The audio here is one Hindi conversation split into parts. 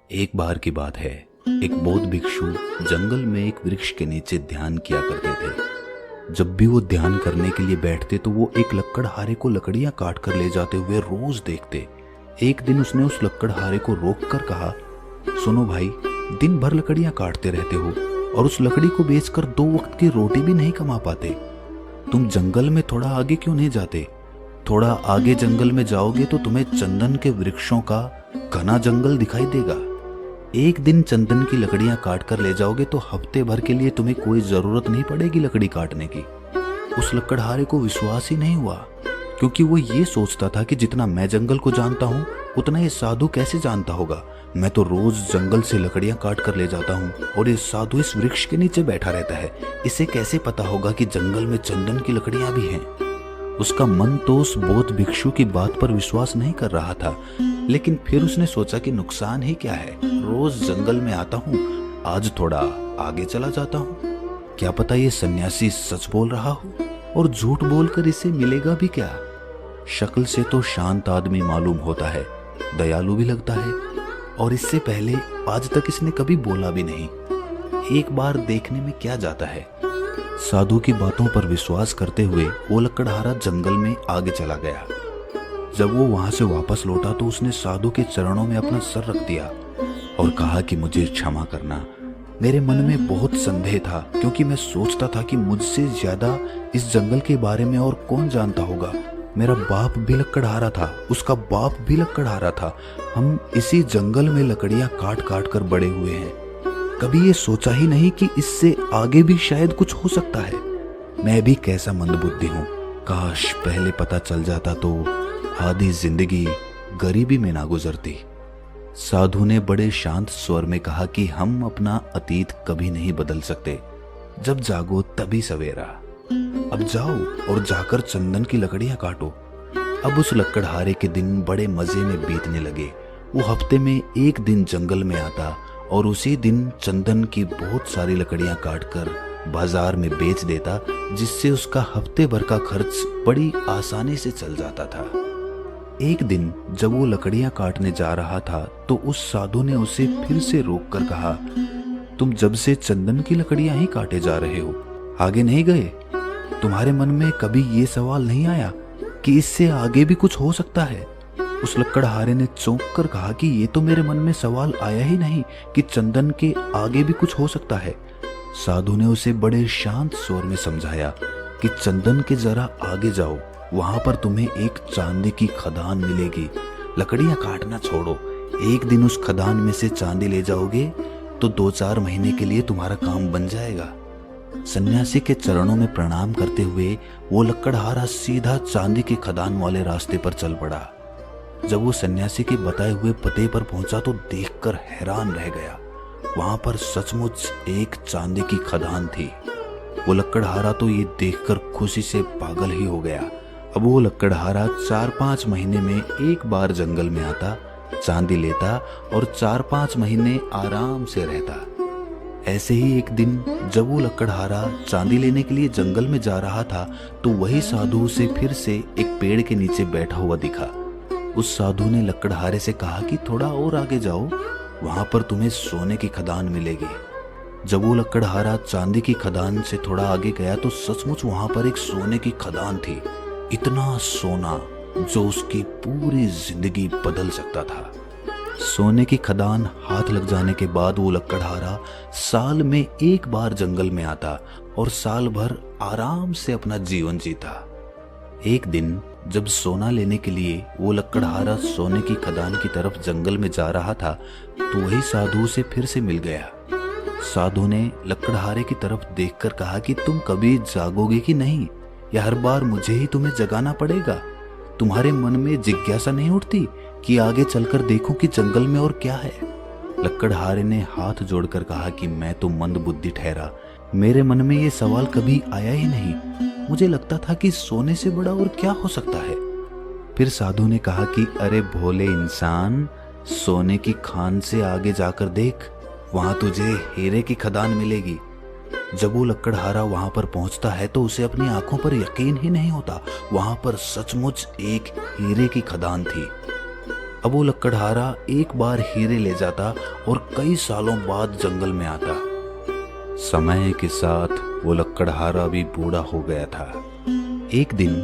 एक बार की बात है। एक बौद्ध भिक्षु जंगल में एक वृक्ष के नीचे ध्यान किया करते थे। जब भी वो ध्यान करने के लिए बैठते तो वो एक लकड़हारे को लकड़ियां काट कर ले जाते हुए रोज देखते। एक दिन उसने उस लकड़हारे को रोक कर कहा, सुनो भाई, दिन भर लकड़ियां काटते रहते हो और उस लकड़ी को बेचकर 2 वक्त की रोटी भी नहीं कमा पाते। तुम जंगल में थोड़ा आगे क्यों नहीं जाते? थोड़ा आगे जंगल में जाओगे तो तुम्हें चंदन के वृक्षों का घना जंगल दिखाई देगा। एक दिन चंदन की लकड़ियां काट कर ले जाओगे तो हफ्ते भर के लिए तुम्हें कोई जरूरत नहीं पड़ेगी लकड़ी काटने की। उस लकड़हारे को विश्वास ही नहीं हुआ, क्योंकि वो ये सोचता था कि जितना मैं जंगल को जानता हूँ उतना ये साधु कैसे जानता होगा। मैं तो रोज जंगल से लकड़ियां काट कर ले जाता हूँ और ये साधु इस वृक्ष के नीचे बैठा रहता है, इसे कैसे पता होगा कि जंगल में चंदन की लकड़ियां भी हैं। उसका मन तो उस बौद्ध भिक्षु की बात पर विश्वास नहीं कर रहा था, लेकिन फिर उसने सोचा कि नुकसान ही क्या है, रोज जंगल में आता हूँ, आज थोड़ा आगे चला जाता हूँ। क्या पता ये सन्यासी सच बोल रहा हो और झूठ बोलकर इसे मिलेगा भी क्या। शक्ल से तो शांत आदमी मालूम होता है, दयालु भी लगता है, और इससे पहले आज तक इसने कभी बोला भी नहीं। एक बार देखने में क्या जाता है। साधु की बातों पर विश्वास करते हुए वो लकड़हारा जंगल में आगे चला गया। जब वो वहां से वापस लौटा तो उसने साधु के चरणों में अपना सर रख दिया और कहा कि मुझे क्षमा करना। मेरे मन में बहुत संदेह था, क्योंकि मैं सोचता था कि मुझसे ज्यादा इस जंगल के बारे में और कौन जानता होगा। मेरा बाप भी लकड़हारा था, उसका बाप भी लकड़हारा था। हम इसी जंगल में लकड़ियां काट काट कर बड़े हुए हैं। कभी ये सोचा ही नहीं कि इससे आगे भी शायद कुछ हो सकता है। मैं भी कैसा मंदबुद्धि हूँ। काश पहले पता चल जाता तो आधी जिंदगी गरीबी में ना गुजरती। साधु ने बड़े शांत स्वर में कहा कि हम अपना अतीत कभी नहीं बदल सकते, जब जागो तभी सवेरा। अब जाओ और जाकर चंदन की लकड़ियां काटो। अब उस लकड़हारे के दिन बड़े मजे में बीतने लगे। वो हफ्ते में एक दिन जंगल में आता और उसी दिन चंदन की बहुत सारी लकड़ियां काटकर बाजार में बेच देता, जिससे उसका हफ्ते भर का खर्च बड़ी आसानी से चल जाता था। एक दिन जब वो लकड़ियां काटने जा रहा था तो उस साधु ने उसे फिर से रोककर कहा, तुम जब से चंदन की लकड़ियां ही काटे जा रहे हो, आगे नहीं गए? तुम्हारे मन में कभी ये सवाल नहीं आया कि इससे आगे भी कुछ हो सकता है? उस लकड़हारे ने चौंक कर कहा कि ये तो मेरे मन में सवाल आया ही नहीं कि चंदन के आगे भी कुछ हो सकता है। साधु ने उसे बड़े शांत स्वर में समझाया कि चंदन के जरा आगे जाओ, वहां पर तुम्हें एक चांदी की खदान मिलेगी। लकड़ियां काटना छोड़ो, एक दिन उस खदान में से चांदी ले जाओगे तो 2-4 महीने के लिए तुम्हारा काम बन जाएगा। सन्यासी के चरणों में प्रणाम करते हुए वो लकड़हारा सीधा चांदी की खदान वाले रास्ते पर चल पड़ा। जब वो सन्यासी के बताए हुए पते पर पहुंचा तो देखकर हैरान रह गया। वहां पर सचमुच एक चांदी की खदान थी। वो लकड़हारा तो ये देखकर खुशी से पागल ही हो गया। अब वो लकड़हारा 4-5 महीने में एक बार जंगल में आता, चांदी लेता और 4-5 महीने आराम से रहता। ऐसे ही एक दिन जब वो लकड़हारा चांदी लेने के लिए जंगल में जा रहा था तो वही साधु उसे फिर से एक पेड़ के नीचे बैठा हुआ दिखा। उस साधु ने लकड़हारे से कहा कि थोड़ा और आगे जाओ, वहां पर तुम्हें सोने की खदान मिलेगी। जब वो लकड़हारा चांदी की खदान से थोड़ा आगे गया तो सचमुच वहां पर एक सोने की खदान थी। इतना सोना जो उसकी पूरी जिंदगी बदल सकता था। सोने की खदान हाथ लग जाने के बाद वो लकड़हारा साल में एक बार जंगल में आता और साल भर आराम से अपना जीवन जीता। एक दिन जब सोना लेने के लिए वो लकड़हारा सोने की खदान की तरफ जंगल में जा रहा था तो वही साधु से फिर से मिल गया। साधु ने लकड़हारे की तरफ देखकर कहा कि तुम कभी जागोगे कि नहीं, या हर बार मुझे ही तुम्हें जगाना पड़ेगा? तुम्हारे मन में जिज्ञासा नहीं उठती कि आगे चलकर देखूं कि जंगल में और क्या है? लकड़हारे ने हाथ जोड़कर कहा कि मैं तो मंद बुद्धि ठहरा, मेरे मन में ये सवाल कभी आया ही नहीं। मुझे लगता था कि सोने से बड़ा और क्या हो सकता है। फिर साधु ने कहा कि अरे भोले इंसान, सोने की खान से आगे जाकर देख, वहां तुझे हीरे की खदान मिलेगी। जब वो लकड़हारा वहां पर पहुंचता है तो उसे अपनी आंखों पर यकीन ही नहीं होता। वहां पर सचमुच एक हीरे की खदान थी। अब वो लकड़हारा एक बार हीरे ले जाता और कई सालों बाद जंगल में आता। समय के साथ वो लकड़हारा भी बूढ़ा हो गया था। एक दिन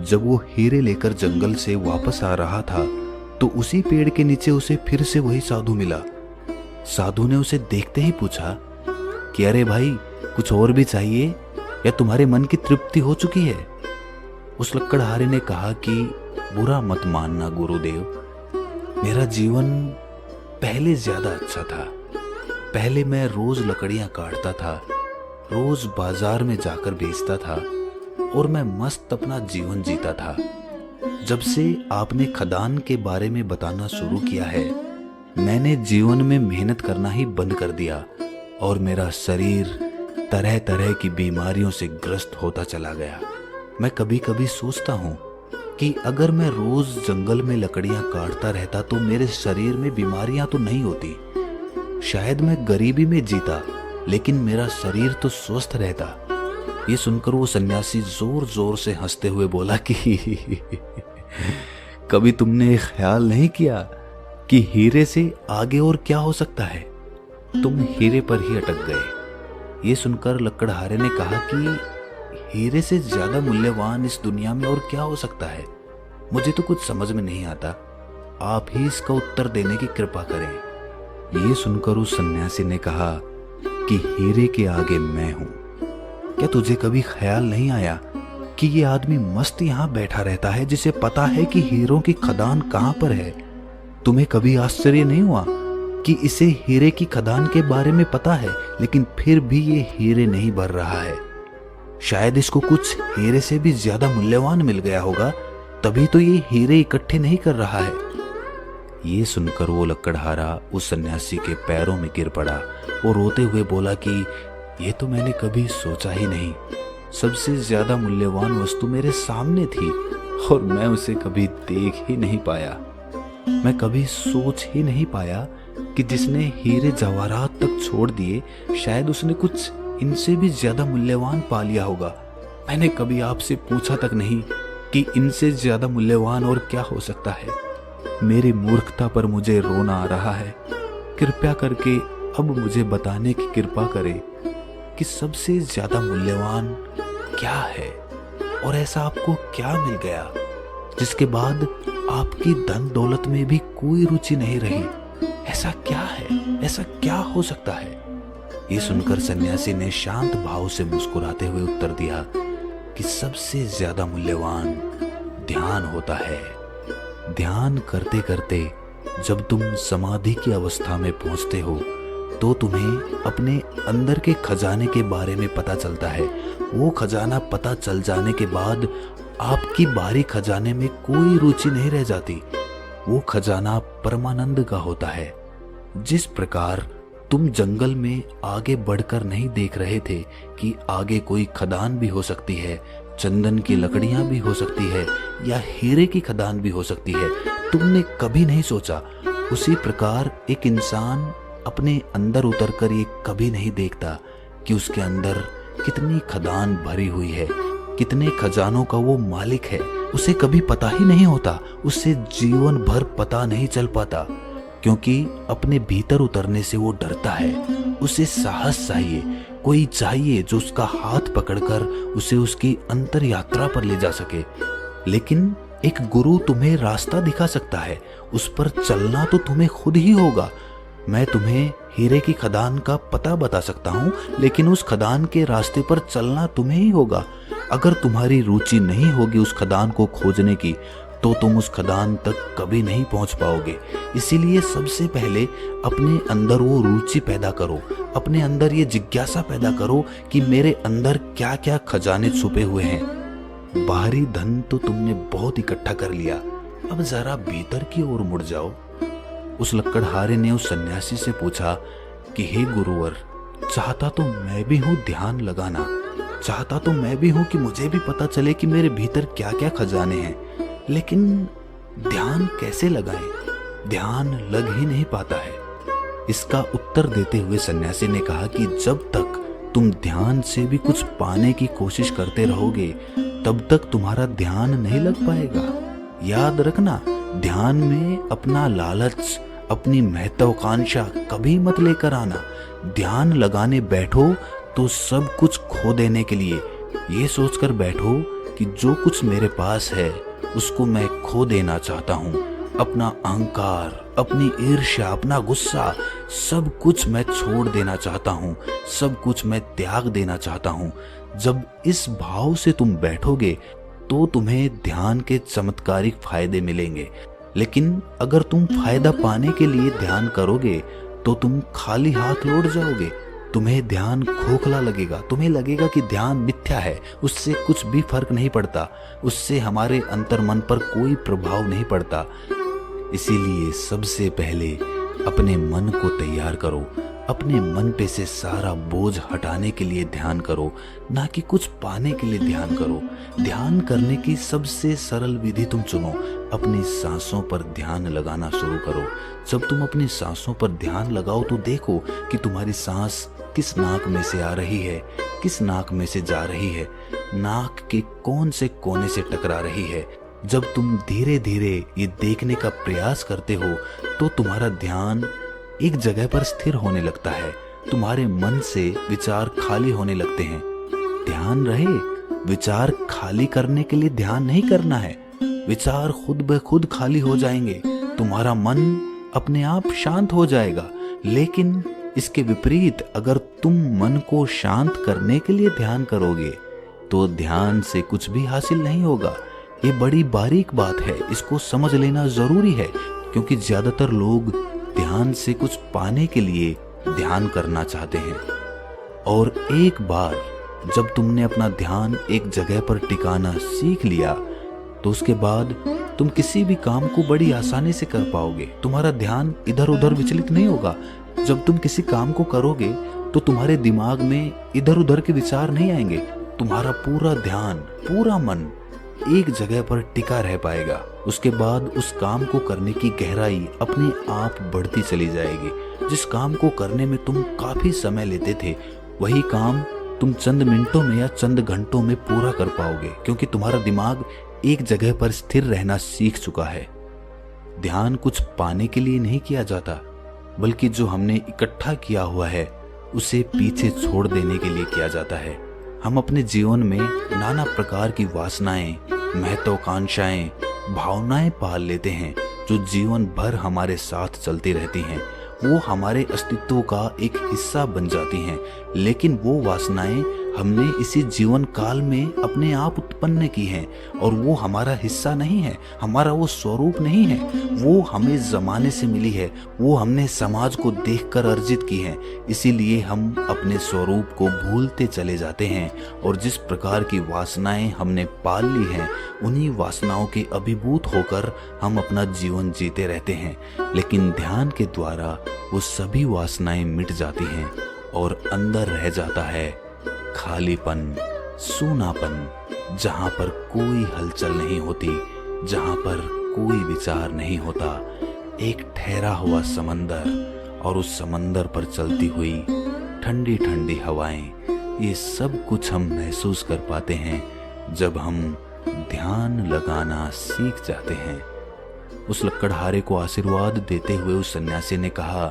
जब वो हीरे लेकर जंगल से वापस आ रहा था तो उसी पेड़ के नीचे उसे फिर से वही साधु मिला। साधु ने उसे देखते ही पूछा कि अरे भाई, कुछ और भी चाहिए या तुम्हारे मन की तृप्ति हो चुकी है? उस लकड़हारे ने कहा कि बुरा मत मानना गुरुदेव, मेरा जीवन पहले ज्यादा अच्छा था। पहले मैं रोज लकड़ियां काटता था, रोज बाजार में जाकर बेचता था और मैं मस्त अपना जीवन जीता था। जब से आपने खदान के बारे में बताना शुरू किया है, मैंने जीवन में मेहनत करना ही बंद कर दिया और मेरा शरीर तरह तरह की बीमारियों से ग्रस्त होता चला गया। मैं कभी कभी सोचता हूँ कि अगर मैं रोज जंगल में लकड़ियां काटता रहता तो मेरे शरीर में बीमारियां तो नहीं होती। शायद मैं गरीबी में जीता लेकिन मेरा शरीर तो स्वस्थ रहता। ये सुनकर वो सन्यासी जोर जोर से हंसते हुए बोला कि कभी तुमने ख्याल नहीं किया कि हीरे से आगे और क्या हो सकता है? तुम हीरे पर ही अटक गए। ये सुनकर लकड़हारे ने कहा कि हीरे से ज्यादा मूल्यवान इस दुनिया में और क्या हो सकता है? मुझे तो कुछ समझ में नहीं आता। आप ही इसका उत्तर देने की कृपा करें। ये सुनकर उस सन्यासी ने कहा कि हीरे के आगे मैं हूं। क्या तुझे कभी ख्याल नहीं आया कि ये आदमी मस्त यहाँ बैठा रहता है जिसे पता है कि हीरों की खदान कहाँ पर है? तुम्हें कभी आश्चर्य नहीं हुआ कि इसे हीरे की खदान के बारे में पता है लेकिन फिर भी ये हीरे नहीं भर रहा है? शायद इसको कुछ हीरे से भी ज्यादा मूल्यवान मिल गया होगा, तभी तो ये हीरे इकट्ठे नहीं कर रहा है। ये सुनकर वो लकड़हारा उस सन्यासी के पैरों में गिर पड़ा और रोते हुए बोला कि ये तो मैंने कभी सोचा ही नहीं। सबसे ज्यादा मूल्यवान वस्तु मेरे सामने थी और मैं उसे कभी देख ही नहीं पाया। मैं कभी सोच ही नहीं पाया कि जिसने हीरे जवाहरात तक छोड़ दिए, शायद उसने कुछ इनसे भी ज्यादा मूल्यवान पा लिया होगा। मैंने कभी आपसे पूछा तक नहीं कि इनसे ज्यादा मूल्यवान और क्या हो सकता है। मेरी मूर्खता पर मुझे रोना आ रहा है। कृपया करके अब मुझे बताने की कृपा करें कि सबसे ज्यादा मूल्यवान क्या है और ऐसा आपको क्या मिल गया जिसके बाद आपकी धन दौलत में भी कोई रुचि नहीं रही? ऐसा क्या है? ऐसा क्या हो सकता है? ये सुनकर सन्यासी ने शांत भाव से मुस्कुराते हुए उत्तर दिया कि सबसे ज्यादा मूल्यवान ध्यान होता है। ध्यान करते करते जब तुम समाधि की अवस्था में पहुंचते हो तो तुम्हें अपने अंदर के खजाने के बारे में पता चलता है। वो खजाना पता चल जाने के बाद आपकी बाहरी खजाने में कोई रुचि नहीं रह जाती। वो खजाना परमानंद का होता है। जिस प्रकार तुम जंगल में आगे बढ़कर नहीं देख रहे थे कि आगे कोई खदान भी हो सकती है, चंदन की लकड़ियां भी हो सकती है या हीरे की खदान भी हो सकती है, तुमने कभी नहीं सोचा। उसी प्रकार एक इंसान अपने अंदर उतरकर ये कभी नहीं देखता कि उसके अंदर कितनी खदान भरी हुई है, कितने खजानों का वो मालिक है। उसे कभी पता ही नहीं होता। उससे जीवन भर पता नहीं चल पाता क्योंकि अपने भीतर उतरने से वो डरता है। उसे साहस चाहिए, कोई चाहिए जो उसका हाथ पकड़कर उसे उसकी अंतर यात्रा पर ले जा सके। लेकिन एक गुरु तुम्हें रास्ता दिखा सकता है, उस पर चलना तो तुम्हें खुद ही होगा। मैं तुम्हें हीरे की खदान का पता बता सकता हूँ, लेकिन उस खदान के रास्ते पर चलना तुम्हें ही होगा। अगर तुम्हारी रुचि नहीं होगी उस खदान को खोजने की तो तुम उस खदान तक कभी नहीं पहुंच पाओगे। इसीलिए सबसे पहले अपने अंदर वो रुचि पैदा करो, अपने अंदर ये जिज्ञासा पैदा करो कि मेरे अंदर क्या क्या खजाने छुपे हुए हैं। बाहरी धन तो तुमने बहुत इकट्ठा कर लिया, अब जरा भीतर की ओर मुड़ जाओ। उस लकड़हारे ने उस सन्यासी से पूछा कि हे गुरुवर, चाहता तो मैं भी हूँ ध्यान लगाना, चाहता तो मैं भी हूँ कि मुझे भी पता चले कि मेरे भीतर क्या क्या खजाने हैं, लेकिन ध्यान कैसे लगाएं? ध्यान लग ही नहीं पाता है। इसका उत्तर देते हुए सन्यासी ने कहा कि जब तक तुम ध्यान से भी कुछ पाने की कोशिश करते रहोगे तब तक तुम्हारा ध्यान नहीं लग पाएगा। याद रखना, ध्यान में अपना लालच, अपनी महत्वाकांक्षा कभी मत लेकर आना। ध्यान लगाने बैठो तो सब कुछ खो देने के लिए ये सोचकर बैठो कि जो कुछ मेरे पास है उसको मैं खो देना चाहता हूँ। अपना अहंकार, अपनी ईर्ष्या, अपना गुस्सा, सब कुछ मैं छोड़ देना चाहता हूँ, सब कुछ मैं त्याग देना चाहता हूँ। जब इस भाव से तुम बैठोगे तो तुम्हें ध्यान के चमत्कारिक फायदे मिलेंगे। लेकिन अगर तुम फायदा पाने के लिए ध्यान करोगे तो तुम खाली हाथ लौट जाओगे। तुम्हें ध्यान खोखला लगेगा, तुम्हें लगेगा कि ध्यान मिथ्या है, उससे कुछ भी फर्क नहीं पड़ता, उससे हमारे अंतर्मन पर कोई प्रभाव नहीं पड़ता। इसीलिए सबसे पहले अपने मन को तैयार करो, अपने मन पे से सारा बोझ हटाने के लिए ध्यान करो, ना कि कुछ पाने के लिए ध्यान करो। ध्यान करने की सबसे सरल विधि तुम चुनो, अपनी सांसों पर ध्यान लगाना शुरू करो। जब तुम अपनी सांसों पर ध्यान लगाओ तो देखो कि तुम्हारी सांस किस नाक में से आ रही है, किस नाक में से जा रही है, नाक के कौन से कोने से टकरा रही है। जब तुम धीरे धीरे ये देखने का प्रयास करते हो तो तुम्हारा ध्यान एक जगह पर स्थिर होने लगता है, तुम्हारे मन से विचार खाली होने लगते हैं। ध्यान रहे, विचार खाली करने के लिए ध्यान नहीं करना है, विचार खुद ब खुद खाली हो जाएंगे, तुम्हारा मन अपने आप शांत हो जाएगा। लेकिन इसके विपरीत अगर तुम मन को शांत करने के लिए ध्यान करोगे तो ध्यान से कुछ भी हासिल नहीं होगा। ये बड़ी बारीक बात है, इसको समझ लेना जरूरी है, क्योंकि ज्यादातर लोग ध्यान से कुछ पाने के लिए ध्यान करना चाहते हैं। और एक बार जब तुमने अपना ध्यान एक जगह पर टिकाना सीख लिया तो उसके बाद तुम किसी भी काम को बड़ी आसानी से कर पाओगे। तुम्हारा ध्यान इधर उधर विचलित नहीं होगा। जब तुम किसी काम को करोगे तो तुम्हारे दिमाग में इधर उधर के विचार नहीं आएंगे, तुम्हारा पूरा ध्यान, पूरा मन एक जगह पर टिका रह पाएगा। उसके बाद उस काम को करने की गहराई अपने आप बढ़ती चली जाएगी। जिस काम को करने में तुम काफी समय लेते थे वही काम तुम चंद मिनटों में या चंद घंटों में पूरा कर पाओगे, क्योंकि तुम्हारा दिमाग एक जगह पर स्थिर रहना सीख चुका है। ध्यान कुछ पाने के लिए नहीं किया जाता, बल्कि जो हमने इकट्ठा किया हुआ है उसे पीछे छोड़ देने के लिए किया जाता है। हम अपने जीवन में नाना प्रकार की वासनाएं, महत्वाकांक्षाएं, भावनाएं पाल लेते हैं जो जीवन भर हमारे साथ चलती रहती हैं। वो हमारे अस्तित्व का एक हिस्सा बन जाती हैं, लेकिन वो वासनाएं हमने इसी जीवन काल में अपने आप उत्पन्न की हैं और वो हमारा हिस्सा नहीं है, हमारा वो स्वरूप नहीं है। वो हमें जमाने से मिली है, वो हमने समाज को देखकर अर्जित की है। इसीलिए हम अपने स्वरूप को भूलते चले जाते हैं और जिस प्रकार की वासनाएं हमने पाल ली हैं उन्हीं वासनाओं के अभिभूत होकर हम अपना जीवन जीते रहते हैं। लेकिन ध्यान के द्वारा वो सभी वासनाएं मिट जाती हैं और अंदर रह जाता है खालीपन, सूनापन, जहां पर कोई हलचल नहीं होती, जहां पर कोई विचार नहीं होता। एक ठहरा हुआ समंदर और उस समंदर पर चलती हुई ठंडी ठंडी हवाएं, ये सब कुछ हम महसूस कर पाते हैं जब हम ध्यान लगाना सीख जाते हैं। उस लकड़हारे को आशीर्वाद देते हुए उस सन्यासी ने कहा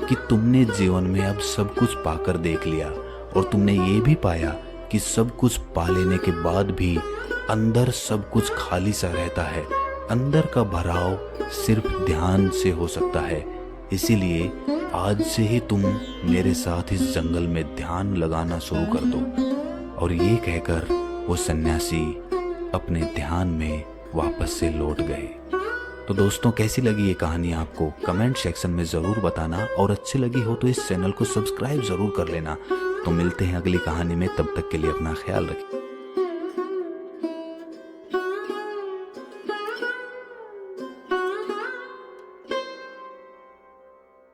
कि तुमने जीवन में अब सब कुछ पाकर देख लिया और तुमने ये भी पाया कि सब कुछ पा लेने के बाद भी अंदर सब कुछ खाली सा रहता है। अंदर का भराव सिर्फ ध्यान से हो सकता है। इसीलिए आज से ही तुम मेरे साथ इस जंगल में ध्यान लगाना शुरू कर दो। और ये कहकर वो सन्यासी अपने ध्यान में वापस से लौट गए। तो दोस्तों, कैसी लगी ये कहानी आपको कमेंट सेक्शन में ज़रूर बताना, और अच्छी लगी हो तो इस चैनल को सब्सक्राइब ज़रूर कर लेना। तो मिलते हैं अगली कहानी में, तब तक के लिए अपना ख्याल रखें।